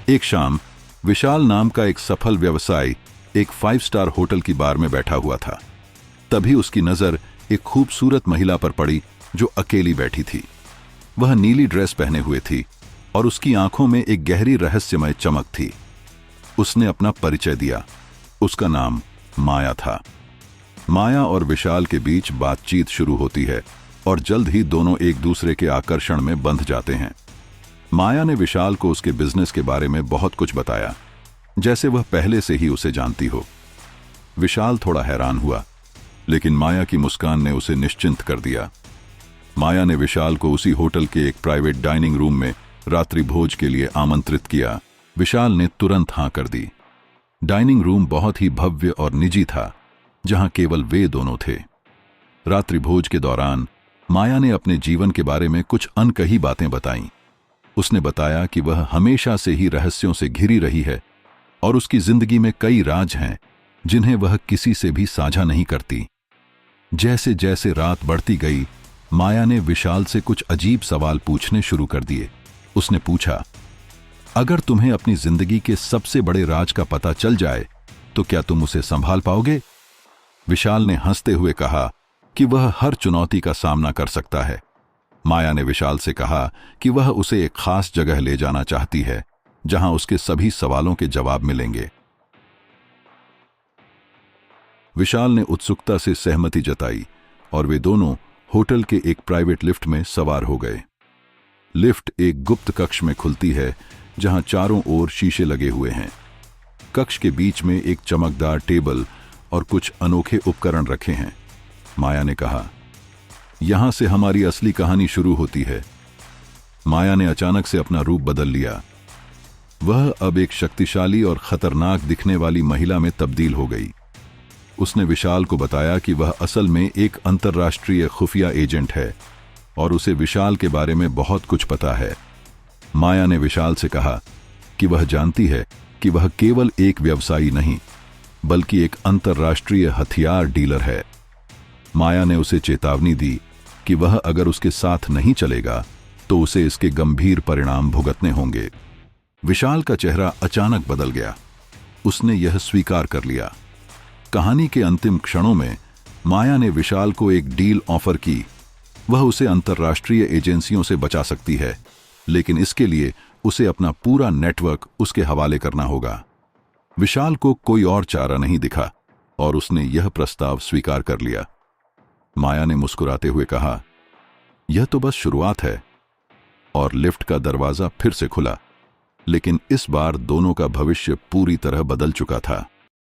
एक शाम विशाल नाम का एक सफल व्यवसायी एक 5 स्टार होटल की बार में बैठा हुआ था। तभी उसकी नजर एक खूबसूरत महिला पर पड़ी जो अकेली बैठी थी। वह नीली ड्रेस पहने हुए थी और उसकी आंखों में एक गहरी रहस्यमय चमक थी। उसने अपना परिचय दिया। उसका नाम माया था। माया और विशाल के बीच बातचीत शुरू होती है और जल्द ही दोनों एक दूसरे के आकर्षण में बंध जाते हैं। माया ने विशाल को उसके बिजनेस के बारे में बहुत कुछ बताया, जैसे वह पहले से ही उसे जानती हो। विशाल थोड़ा हैरान हुआ, लेकिन माया की मुस्कान ने उसे निश्चिंत कर दिया। माया ने विशाल को उसी होटल के एक प्राइवेट डाइनिंग रूम में रात्रि भोज के लिए आमंत्रित किया। विशाल ने तुरंत हां कर दी। डाइनिंग रूम बहुत ही भव्य और निजी था, जहां केवल वे दोनों थे। रात्रि भोज के दौरान माया ने अपने जीवन के बारे में कुछ अनकही बातें बताईं। उसने बताया कि वह हमेशा से ही रहस्यों से घिरी रही है और उसकी जिंदगी में कई राज हैं जिन्हें वह किसी से भी साझा नहीं करती। जैसे जैसे रात बढ़ती गई, माया ने विशाल से कुछ अजीब सवाल पूछने शुरू कर दिए। उसने पूछा, अगर तुम्हें अपनी जिंदगी के सबसे बड़े राज का पता चल जाए तो क्या तुम उसे संभाल पाओगे? विशाल ने हंसते हुए कहा कि वह हर चुनौती का सामना कर सकता है। माया ने विशाल से कहा कि वह उसे एक खास जगह ले जाना चाहती है, जहां उसके सभी सवालों के जवाब मिलेंगे। विशाल ने उत्सुकता से सहमति जताई और वे दोनों होटल के एक प्राइवेट लिफ्ट में सवार हो गए। लिफ्ट एक गुप्त कक्ष में खुलती है, जहां चारों ओर शीशे लगे हुए हैं। कक्ष के बीच में एक चमकदार टेबल और कुछ अनोखे उपकरण रखे हैं। माया ने कहा, यहां से हमारी असली कहानी शुरू होती है। माया ने अचानक से अपना रूप बदल लिया। वह अब एक शक्तिशाली और खतरनाक दिखने वाली महिला में तब्दील हो गई। उसने विशाल को बताया कि वह असल में एक अंतर्राष्ट्रीय खुफिया एजेंट है और उसे विशाल के बारे में बहुत कुछ पता है। माया ने विशाल से कहा कि वह जानती है कि वह केवल एक व्यवसायी नहीं, बल्कि एक अंतर्राष्ट्रीय हथियार डीलर है। माया ने उसे चेतावनी दी कि वह अगर उसके साथ नहीं चलेगा तो उसे इसके गंभीर परिणाम भुगतने होंगे। विशाल का चेहरा अचानक बदल गया। उसने यह स्वीकार कर लिया। कहानी के अंतिम क्षणों में माया ने विशाल को एक डील ऑफर की। वह उसे अंतर्राष्ट्रीय एजेंसियों से बचा सकती है, लेकिन इसके लिए उसे अपना पूरा नेटवर्क उसके हवाले करना होगा। विशाल को कोई और चारा नहीं दिखा और उसने यह प्रस्ताव स्वीकार कर लिया। माया ने मुस्कुराते हुए कहा, यह तो बस शुरुआत है। और लिफ्ट का दरवाजा फिर से खुला, लेकिन इस बार दोनों का भविष्य पूरी तरह बदल चुका था।